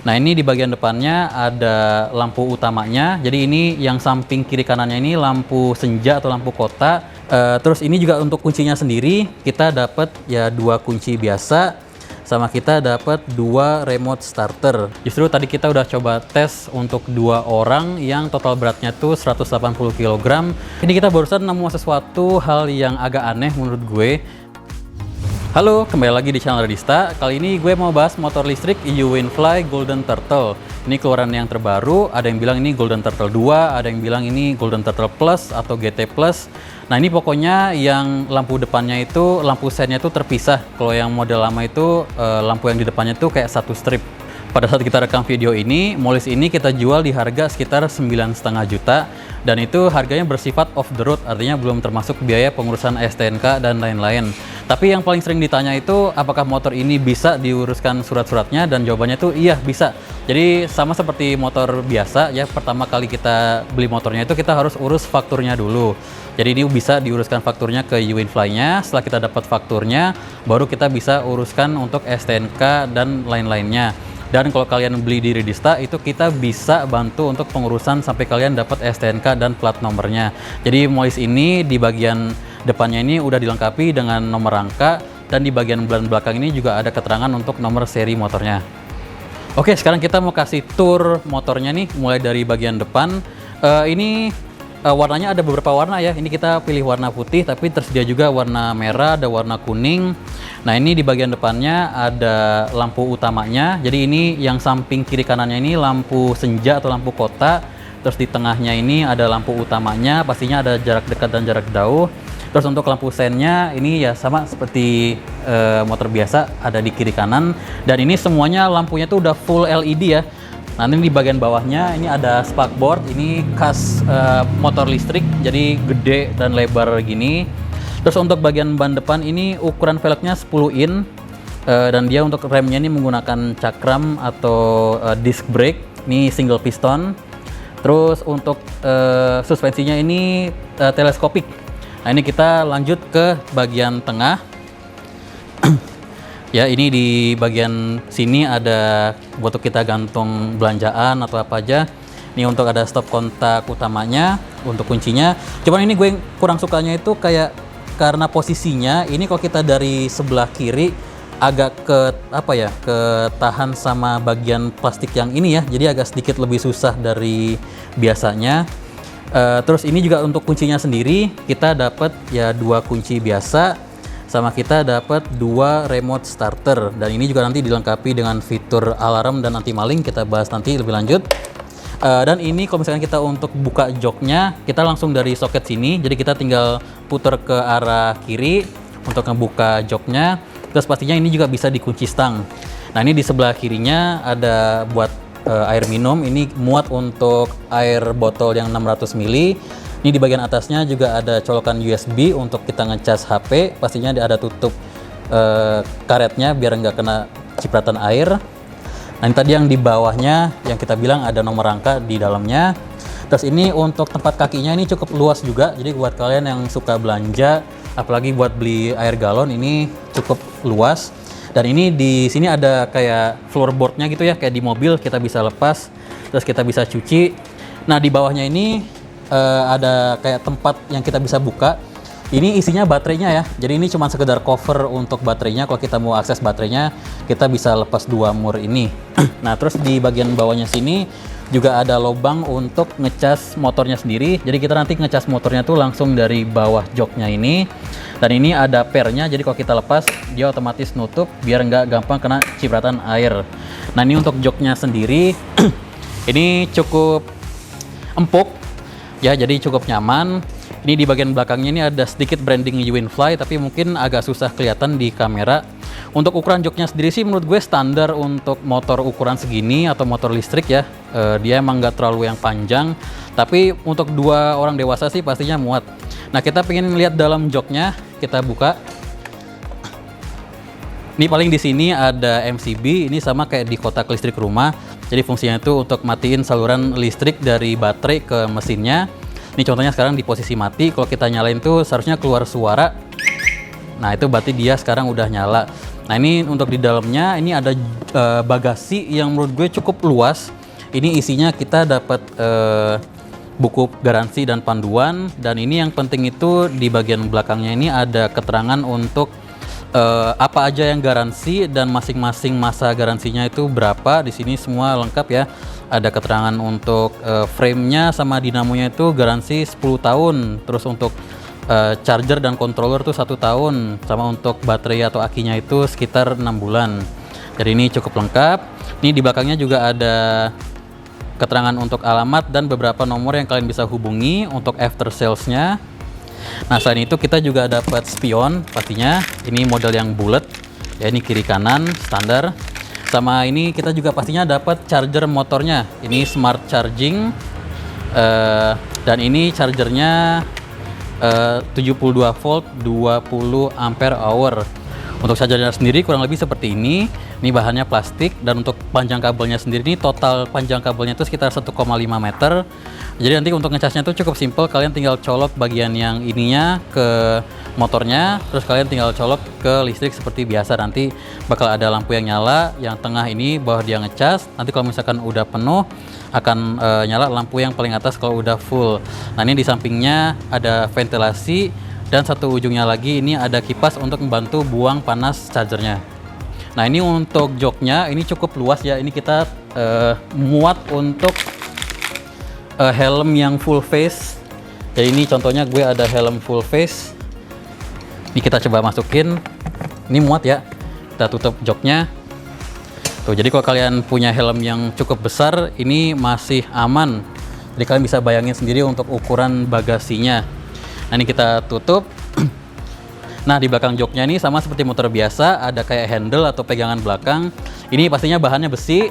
Nah, ini di bagian depannya ada lampu utamanya. Jadi ini yang samping kiri kanannya ini lampu senja atau lampu kota. Terus ini juga untuk kuncinya sendiri kita dapat ya 2 kunci biasa, sama kita dapat 2 remote starter. Justru tadi kita udah coba tes untuk 2 orang yang total beratnya tuh 180 kg. Ini kita barusan nemu sesuatu hal yang agak aneh menurut gue. Halo, kembali lagi di channel Radista. Kali ini gue mau bahas motor listrik Uwinfly Golden Turtle. Ini keluaran yang terbaru, ada yang bilang ini Golden Turtle 2, ada yang bilang ini Golden Turtle Plus atau GT Plus. Nah, ini pokoknya yang lampu depannya itu, lampu sennya itu terpisah. Kalau yang model lama itu, lampu yang di depannya itu kayak satu strip. Pada saat kita rekam video ini, Molis ini kita jual di harga sekitar 9,5 juta, dan itu harganya bersifat off the road, artinya belum termasuk biaya pengurusan STNK dan lain-lain. Tapi yang paling sering ditanya itu apakah motor ini bisa diuruskan surat-suratnya, dan jawabannya itu iya bisa. Jadi sama seperti motor biasa ya, pertama kali kita beli motornya itu kita harus urus fakturnya dulu. Jadi ini bisa diuruskan fakturnya ke Uwinfly-nya. Setelah kita dapat fakturnya, baru kita bisa uruskan untuk STNK dan lain-lainnya. Dan kalau kalian beli di Radista, itu kita bisa bantu untuk pengurusan sampai kalian dapat STNK dan plat nomornya. Jadi Molis ini di bagian depannya ini udah dilengkapi dengan nomor rangka, dan di bagian belakang ini juga ada keterangan untuk nomor seri motornya. Oke, sekarang kita mau kasih tour motornya nih, mulai dari bagian depan. Warnanya ada beberapa warna ya. Ini kita pilih warna putih, tapi tersedia juga warna merah, ada warna kuning. Nah, ini di bagian depannya ada lampu utamanya. Jadi ini yang samping kiri kanannya ini lampu senja atau lampu kota. Terus di tengahnya ini ada lampu utamanya, pastinya ada jarak dekat dan jarak jauh. Terus untuk lampu sennya ini ya sama seperti motor biasa, ada di kiri kanan. Dan ini semuanya lampunya tuh udah full LED ya. Nanti di bagian bawahnya ini ada spakboard, ini khas motor listrik, jadi gede dan lebar gini. Terus untuk bagian ban depan ini ukuran velgnya 10 in, dan dia untuk remnya ini menggunakan cakram atau disc brake, ini single piston. Terus untuk suspensinya ini teleskopik. Nah, ini kita lanjut ke bagian tengah. Ya, ini di bagian sini ada buat kita gantung belanjaan atau apa aja. Ini untuk ada stop kontak utamanya, untuk kuncinya. Cuman ini gue kurang sukanya itu kayak karena posisinya ini kalau kita dari sebelah kiri agak ketahan sama bagian plastik yang ini ya. Jadi agak sedikit lebih susah dari biasanya. Terus ini juga untuk kuncinya sendiri kita dapat ya 2 kunci biasa, sama kita dapat 2 remote starter, dan ini juga nanti dilengkapi dengan fitur alarm dan anti maling, kita bahas nanti lebih lanjut. Dan ini kalau misalkan kita untuk buka joknya, kita langsung dari soket sini, jadi kita tinggal putar ke arah kiri untuk ngebuka joknya. Terus pastinya ini juga bisa dikunci stang. Nah, ini di sebelah kirinya ada buat air minum, ini muat untuk air botol yang 600 ml. Ini di bagian atasnya juga ada colokan USB untuk kita ngecas HP. Pastinya ada tutup karetnya biar nggak kena cipratan air. Nah, ini tadi yang di bawahnya yang kita bilang ada nomor rangka di dalamnya. Terus ini untuk tempat kakinya ini cukup luas juga. Jadi buat kalian yang suka belanja, apalagi buat beli air galon, ini cukup luas. Dan ini di sini ada kayak floorboardnya gitu ya, kayak di mobil kita bisa lepas, terus kita bisa cuci. Nah, di bawahnya ini ada kayak tempat yang kita bisa buka. Ini isinya baterainya ya, jadi ini cuma sekedar cover untuk baterainya. Kalau kita mau akses baterainya, kita bisa lepas 2 mur ini. Nah, terus di bagian bawahnya sini juga ada lubang untuk ngecas motornya sendiri. Jadi kita nanti ngecas motornya tuh langsung dari bawah joknya ini. Dan ini ada pernya, jadi kalau kita lepas dia otomatis nutup biar nggak gampang kena cipratan air. Nah, ini untuk joknya sendiri ini cukup empuk ya, jadi cukup nyaman. Ini di bagian belakangnya ini ada sedikit branding Uwinfly, tapi mungkin agak susah kelihatan di kamera. Untuk ukuran joknya sendiri sih menurut gue standar untuk motor ukuran segini atau motor listrik ya. Dia emang nggak terlalu yang panjang, tapi untuk 2 orang dewasa sih pastinya muat. Nah, kita pengen lihat dalam joknya, kita buka. Ini paling di sini ada MCB, ini sama kayak di kotak listrik rumah. Jadi fungsinya itu untuk matiin saluran listrik dari baterai ke mesinnya. Ini contohnya sekarang di posisi mati. Kalau kita nyalain tuh seharusnya keluar suara. Nah, itu berarti dia sekarang udah nyala. Nah ini untuk di dalamnya ini ada bagasi yang menurut gue cukup luas. Ini isinya kita dapat buku garansi dan panduan, dan ini yang penting itu di bagian belakangnya ini ada keterangan untuk apa aja yang garansi dan masing-masing masa garansinya itu berapa. Di sini semua lengkap ya. Ada keterangan untuk frame-nya sama dinamonya itu garansi 10 tahun. Terus untuk charger dan controller tuh 1 tahun, sama untuk baterai atau akinya itu sekitar 6 bulan. Jadi ini cukup lengkap. Ini di belakangnya juga ada keterangan untuk alamat dan beberapa nomor yang kalian bisa hubungi untuk after sales-nya. Nah selain itu kita juga dapat spion pastinya. Ini model yang bulat ya, ini kiri kanan standar. Sama ini kita juga pastinya dapat charger motornya. Ini smart charging dan ini chargernya 72 volt 20 ampere hour. Untuk chargernya sendiri kurang lebih seperti ini. Ini bahannya plastik, dan untuk panjang kabelnya sendiri ini total panjang kabelnya itu sekitar 1,5 meter. Jadi nanti untuk ngecasnya itu cukup simple, kalian tinggal colok bagian yang ininya ke motornya, terus kalian tinggal colok ke listrik seperti biasa. Nanti bakal ada lampu yang nyala, yang tengah ini bawah dia ngecas. Nanti kalau misalkan udah penuh akan nyala lampu yang paling atas kalau udah full. Nah ini di sampingnya ada ventilasi, dan satu ujungnya lagi ini ada kipas untuk membantu buang panas chargernya. Nah ini untuk joknya ini cukup luas ya. Ini kita muat untuk helm yang full face. Jadi ini contohnya gue ada helm full face. Ini kita coba masukin. Ini muat ya. Kita tutup joknya. Tuh, jadi kalau kalian punya helm yang cukup besar, ini masih aman. Jadi kalian bisa bayangin sendiri untuk ukuran bagasinya. Nah ini kita tutup. Nah di belakang joknya ini sama seperti motor biasa, ada kayak handle atau pegangan belakang. Ini pastinya bahannya besi,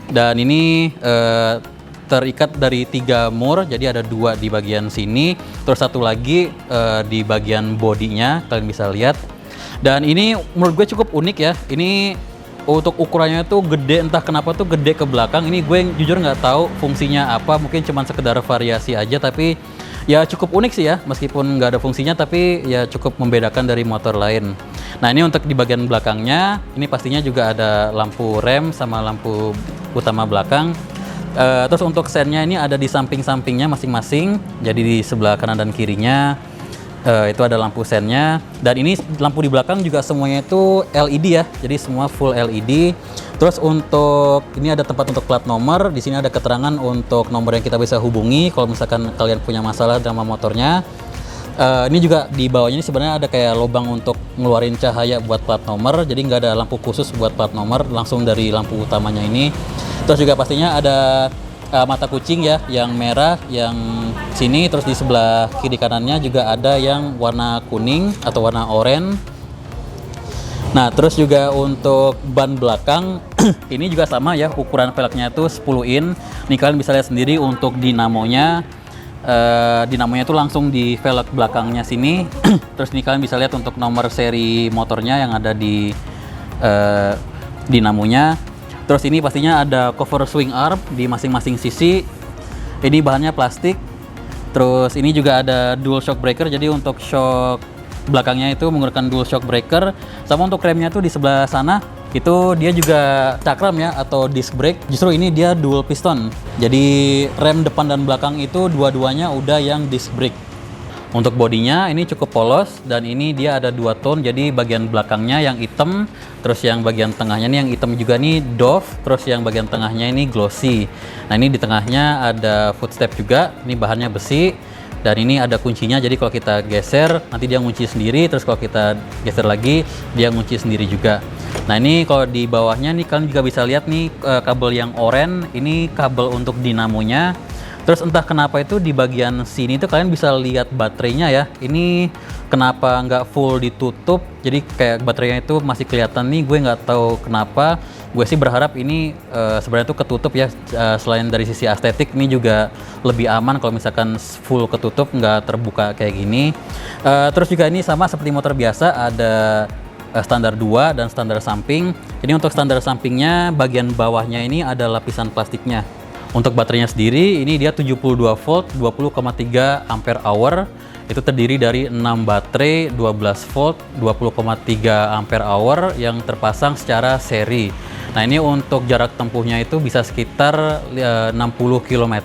dan ini terikat dari 3 mur, jadi ada 2 di bagian sini, terus 1 lagi di bagian bodinya, kalian bisa lihat. Dan ini menurut gue cukup unik ya. Ini untuk ukurannya tuh gede, entah kenapa tuh gede ke belakang. Ini gue jujur nggak tahu fungsinya apa, mungkin cuma sekedar variasi aja, tapi ya cukup unik sih ya, meskipun nggak ada fungsinya tapi ya cukup membedakan dari motor lain. Nah ini untuk di bagian belakangnya, ini pastinya juga ada lampu rem sama lampu utama belakang. Terus untuk sennya ini ada di samping-sampingnya masing-masing, jadi di sebelah kanan dan kirinya itu ada lampu sennya. Dan ini lampu di belakang juga semuanya itu LED ya, jadi semua full LED. Terus untuk ini ada tempat untuk plat nomor. Di sini ada keterangan untuk nomor yang kita bisa hubungi kalau misalkan kalian punya masalah sama motornya. Ini juga di bawahnya ini sebenarnya ada kayak lubang untuk ngeluarin cahaya buat plat nomor. Jadi nggak ada lampu khusus buat plat nomor, langsung dari lampu utamanya ini. Terus juga pastinya ada mata kucing ya, yang merah yang sini. Terus di sebelah kiri kanannya juga ada yang warna kuning atau warna oranye. Nah terus juga untuk ban belakang ini juga sama ya, ukuran velgnya itu 10 in. Nih kalian bisa lihat sendiri untuk dinamonya. Dinamonya itu langsung di velg belakangnya sini. Terus nih kalian bisa lihat untuk nomor seri motornya yang ada di dinamonya. Terus ini pastinya ada cover swing arm di masing-masing sisi. Ini bahannya plastik. Terus ini juga ada dual shock breaker, jadi untuk shock belakangnya itu menggunakan dual shock breaker. Sama untuk remnya tuh di sebelah sana itu dia juga cakram ya, atau disc brake. Justru ini dia dual piston, jadi rem depan dan belakang itu dua-duanya udah yang disc brake. Untuk bodinya ini cukup polos, dan ini dia ada 2 tone, jadi bagian belakangnya yang hitam, terus yang bagian tengahnya nih yang hitam juga nih doff, terus yang bagian tengahnya ini glossy. Nah ini di tengahnya ada footstep juga, ini bahannya besi. Dan ini ada kuncinya, jadi kalau kita geser nanti dia ngunci sendiri, terus kalau kita geser lagi dia ngunci sendiri juga. Nah ini kalau di bawahnya nih kalian juga bisa lihat nih kabel yang oranye, ini kabel untuk dinamonya. Terus entah kenapa itu di bagian sini tuh kalian bisa lihat baterainya ya. Ini kenapa nggak full ditutup, jadi kayak baterainya itu masih kelihatan nih, gue nggak tahu kenapa. Gue sih berharap ini sebenarnya tuh ketutup ya, selain dari sisi estetik ini juga lebih aman kalau misalkan full ketutup, nggak terbuka kayak gini. Terus juga ini sama seperti motor biasa, ada standar 2 dan standar samping. Ini untuk standar sampingnya bagian bawahnya ini ada lapisan plastiknya. Untuk baterainya sendiri ini dia 72 volt 20,3 ampere hour. Itu terdiri dari 6 baterai 12 volt 20,3 ampere hour yang terpasang secara seri. Nah, ini untuk jarak tempuhnya itu bisa sekitar 60 km,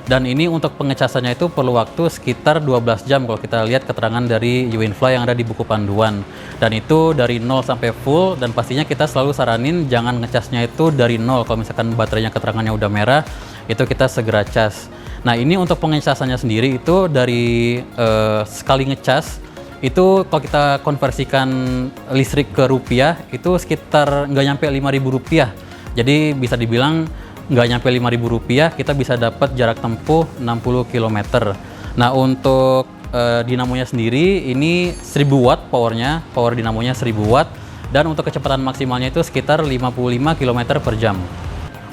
dan ini untuk pengecasannya itu perlu waktu sekitar 12 jam kalau kita lihat keterangan dari Uinfly yang ada di buku panduan. Dan itu dari 0 sampai full, dan pastinya kita selalu saranin jangan ngecasnya itu dari 0. Kalau misalkan baterainya keterangannya udah merah, itu kita segera cas. Nah, ini untuk pengecasannya sendiri itu dari sekali ngecas itu kalau kita konversikan listrik ke rupiah itu sekitar nggak nyampe 5.000 rupiah. Jadi bisa dibilang nggak nyampe 5.000 rupiah kita bisa dapat jarak tempuh 60 km. Nah, untuk dinamonya sendiri ini 1000 watt powernya, power dinamonya 1000 watt, dan untuk kecepatan maksimalnya itu sekitar 55 km per jam.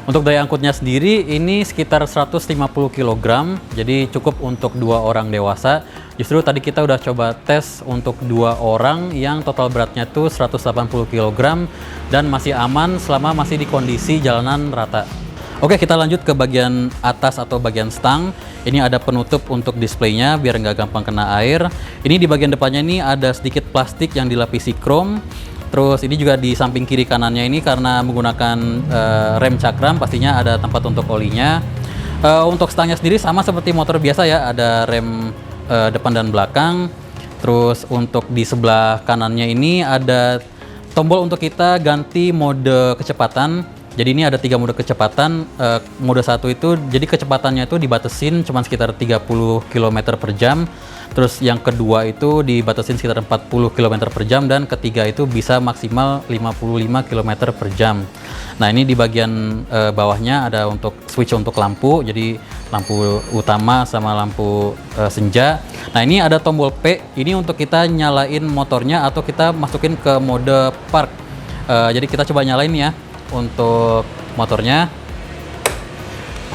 Untuk daya angkutnya sendiri ini sekitar 150 kg, jadi cukup untuk 2 orang dewasa. Justru tadi kita udah coba tes untuk 2 orang yang total beratnya tuh 180 kg dan masih aman selama masih di kondisi jalanan rata. Oke, kita lanjut ke bagian atas atau bagian stang. Ini ada penutup untuk displaynya biar nggak gampang kena air. Ini di bagian depannya ini ada sedikit plastik yang dilapisi krom. Terus ini juga di samping kiri kanannya ini karena menggunakan rem cakram, pastinya ada tempat untuk olinya. Untuk stangnya sendiri sama seperti motor biasa ya, ada rem depan dan belakang. Terus untuk di sebelah kanannya ini ada tombol untuk kita ganti mode kecepatan. Jadi ini ada 3 mode kecepatan. Mode 1 itu jadi kecepatannya itu dibatasin cuma sekitar 30 km per jam. Terus yang kedua itu dibatasin sekitar 40 km per jam, dan ketiga itu bisa maksimal 55 km per jam. Nah, ini di bagian bawahnya ada untuk switch untuk lampu, jadi lampu utama sama lampu senja. Nah, ini ada tombol P, ini untuk kita nyalain motornya atau kita masukin ke mode park. Jadi kita coba nyalain ya. Untuk motornya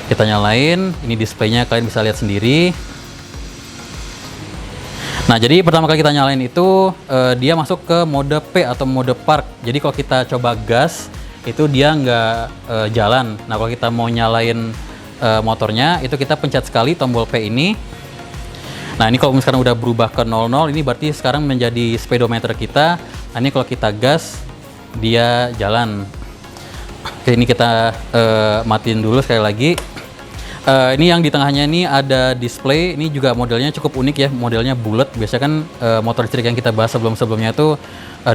kita nyalain, ini displaynya kalian bisa lihat sendiri. Nah, jadi pertama kali kita nyalain itu dia masuk ke mode P atau mode park. Jadi kalau kita coba gas itu dia nggak jalan. Nah, kalau kita mau nyalain motornya itu kita pencet sekali tombol P ini. Nah, ini kalau misalkan udah berubah ke 00, ini berarti sekarang menjadi speedometer kita. Nah, ini kalau kita gas dia jalan. Oke, ini kita matiin dulu sekali lagi. Ini yang di tengahnya ini ada display. Ini juga modelnya cukup unik ya, modelnya bulat. Biasanya kan motor listrik yang kita bahas sebelum-sebelumnya itu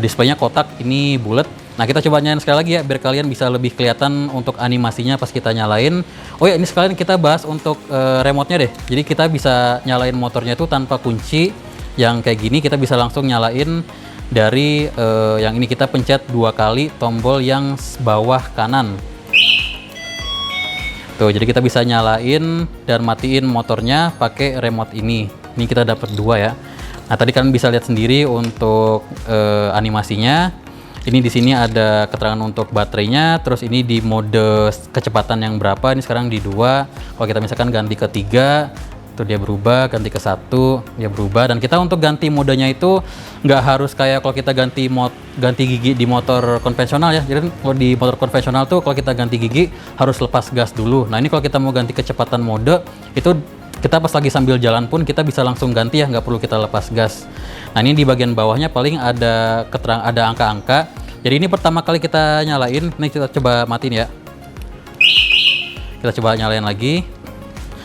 displaynya kotak, ini bulat. Nah, kita coba nyalain sekali lagi ya biar kalian bisa lebih kelihatan untuk animasinya pas kita nyalain. Oh ya, ini sekalian kita bahas untuk remote-nya deh. Jadi kita bisa nyalain motornya itu tanpa kunci. Yang kayak gini kita bisa langsung nyalain dari yang ini kita pencet 2 kali tombol yang bawah kanan. Tuh, jadi kita bisa nyalain dan matiin motornya pakai remote ini. Ini kita dapat 2 ya. Nah, tadi kalian bisa lihat sendiri untuk animasinya. Ini di sini ada keterangan untuk baterainya, terus ini di mode kecepatan yang berapa, ini sekarang di 2. Kalau kita misalkan ganti ke 3, itu dia berubah, ganti ke 1, dia berubah. Dan kita untuk ganti modenya itu nggak harus kayak kalau kita ganti gigi di motor konvensional ya. Jadi kalau di motor konvensional tuh kalau kita ganti gigi harus lepas gas dulu. Nah, ini kalau kita mau ganti kecepatan mode, itu kita pas lagi sambil jalan pun kita bisa langsung ganti ya, nggak perlu kita lepas gas. Nah, ini di bagian bawahnya paling ada ada angka-angka. Jadi ini pertama kali kita nyalain, ini kita coba matiin ya. Kita coba nyalain lagi.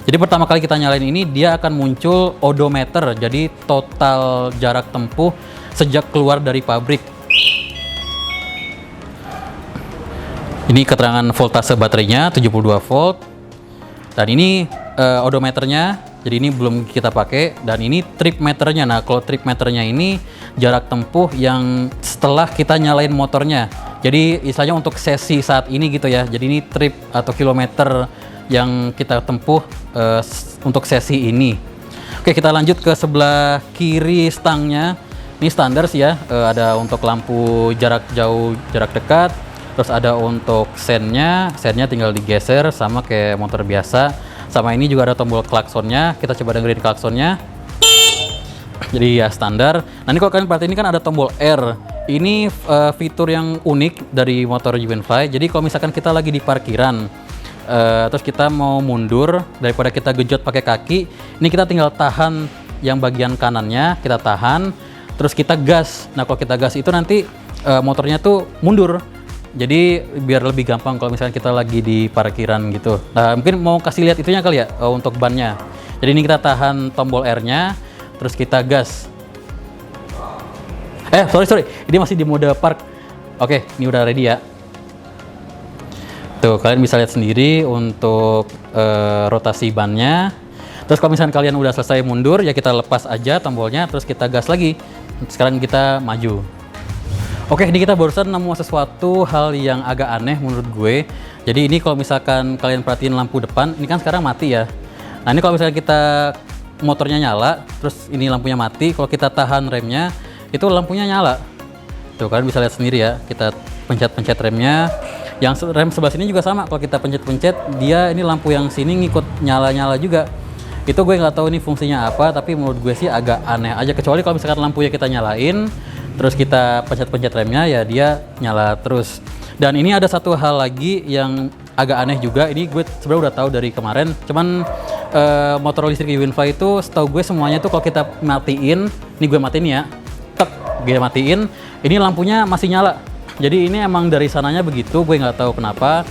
Jadi pertama kali kita nyalain ini dia akan muncul odometer, jadi total jarak tempuh sejak keluar dari pabrik. Ini keterangan voltase baterainya 72 volt. Dan ini odometernya, jadi ini belum kita pakai. Dan ini trip meternya. Nah, kalau trip meternya ini jarak tempuh yang setelah kita nyalain motornya. Jadi istilahnya untuk sesi saat ini gitu ya. Jadi ini trip atau kilometer yang kita tempuh untuk sesi ini. Oke, kita lanjut ke sebelah kiri stangnya. Ini standar sih ya, ada untuk lampu jarak jauh, jarak dekat. Terus ada untuk sennya tinggal digeser sama kayak motor biasa. Sama ini juga ada tombol klaksonnya. Kita coba dengerin klaksonnya. Jadi ya standar. Nah, ini kalau kalian perhatiin ini kan ada tombol R. Ini fitur yang unik dari motor Uinfly. Jadi kalau misalkan kita lagi di parkiran, terus kita mau mundur, daripada kita genjot pakai kaki, ini kita tinggal tahan yang bagian kanannya kita tahan, terus kita gas. Nah kalau kita gas itu nanti motornya tuh mundur. Jadi biar lebih gampang kalau misalnya kita lagi di parkiran gitu. Nah mungkin mau kasih lihat itunya kali ya untuk bannya. Jadi ini kita tahan tombol R-nya, terus kita gas. Sorry, ini masih di mode park. Oke, ini udah ready ya. Tuh, kalian bisa lihat sendiri untuk rotasi bannya. Terus kalau misalnya kalian udah selesai mundur, ya kita lepas aja tombolnya, terus kita gas lagi. Sekarang kita maju. Oke, ini kita barusan nemu sesuatu hal yang agak aneh menurut gue. Jadi ini kalau misalkan kalian perhatiin lampu depan, ini kan sekarang mati ya. Nah ini kalau misalnya kita motornya nyala, terus ini lampunya mati, kalau kita tahan remnya, itu lampunya nyala. Tuh kalian bisa lihat sendiri ya, kita pencet-pencet remnya. Yang rem sebelah sini juga sama, kalau kita pencet-pencet, dia ini lampu yang sini ngikut nyala-nyala juga. Itu gue nggak tahu ini fungsinya apa, tapi menurut gue sih agak aneh aja. Kecuali kalau misalkan lampunya kita nyalain, terus kita pencet-pencet remnya, ya dia nyala terus. Dan ini ada satu hal lagi yang agak aneh juga. Ini gue sebenarnya udah tahu dari kemarin. Cuman motor listrik Yunfa itu setahu gue semuanya tuh kalau kita matiin, ini gue matiin ya, gue matiin, ini lampunya masih nyala. Jadi ini emang dari sananya begitu, gue nggak tahu kenapa.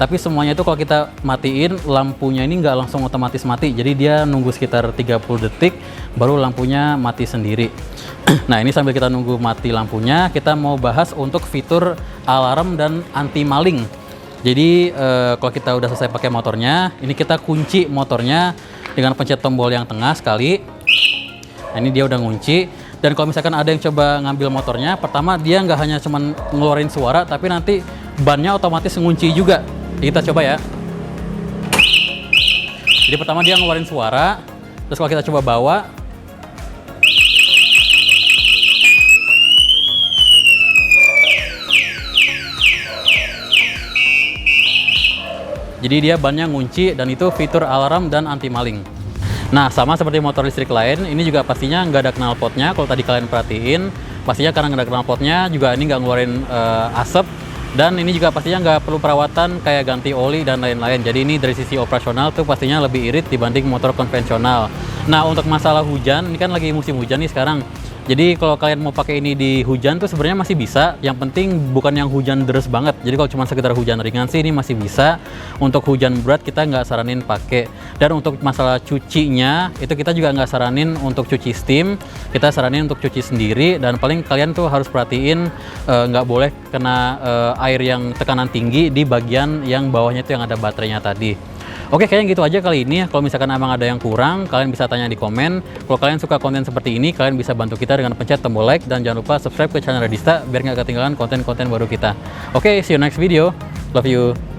Tapi semuanya itu kalau kita matiin, lampunya ini nggak langsung otomatis mati. Jadi dia nunggu sekitar 30 detik, baru lampunya mati sendiri. Nah ini sambil kita nunggu mati lampunya, kita mau bahas untuk fitur alarm dan anti maling. Jadi kalau kita udah selesai pakai motornya, ini kita kunci motornya dengan pencet tombol yang tengah sekali. Nah ini dia udah ngunci. Dan kalau misalkan ada yang coba ngambil motornya, pertama dia nggak hanya cuman ngeluarin suara, tapi nanti bannya otomatis ngunci juga. Kita coba ya. Jadi pertama dia ngeluarin suara, terus kalau kita coba bawa, jadi dia bannya ngunci, dan itu fitur alarm dan anti maling. Nah sama seperti motor listrik lain, ini juga pastinya nggak ada knalpotnya. Kalau tadi kalian perhatiin, pastinya karena nggak ada knalpotnya, juga ini nggak ngeluarin asap. Dan ini juga pastinya nggak perlu perawatan kayak ganti oli dan lain-lain. Jadi ini dari sisi operasional tuh pastinya lebih irit dibanding motor konvensional. Nah untuk masalah hujan, ini kan lagi musim hujan nih sekarang. Jadi kalau kalian mau pakai ini di hujan tuh sebenarnya masih bisa. Yang penting bukan yang hujan deres banget. Jadi kalau cuma sekedar hujan ringan sih ini masih bisa. Untuk hujan berat kita nggak saranin pakai. Dan untuk masalah cucinya itu kita juga nggak saranin untuk cuci steam. Kita saranin untuk cuci sendiri. Dan paling kalian tuh harus perhatiin nggak boleh kena air yang tekanan tinggi di bagian yang bawahnya itu yang ada baterainya tadi. Oke, kayaknya gitu aja kali ini. Kalau misalkan emang ada yang kurang, kalian bisa tanya di komen. Kalau kalian suka konten seperti ini, kalian bisa bantu kita dengan pencet tombol like. Dan jangan lupa subscribe ke channel Radista biar nggak ketinggalan konten-konten baru kita. Oke, see you next video. Love you.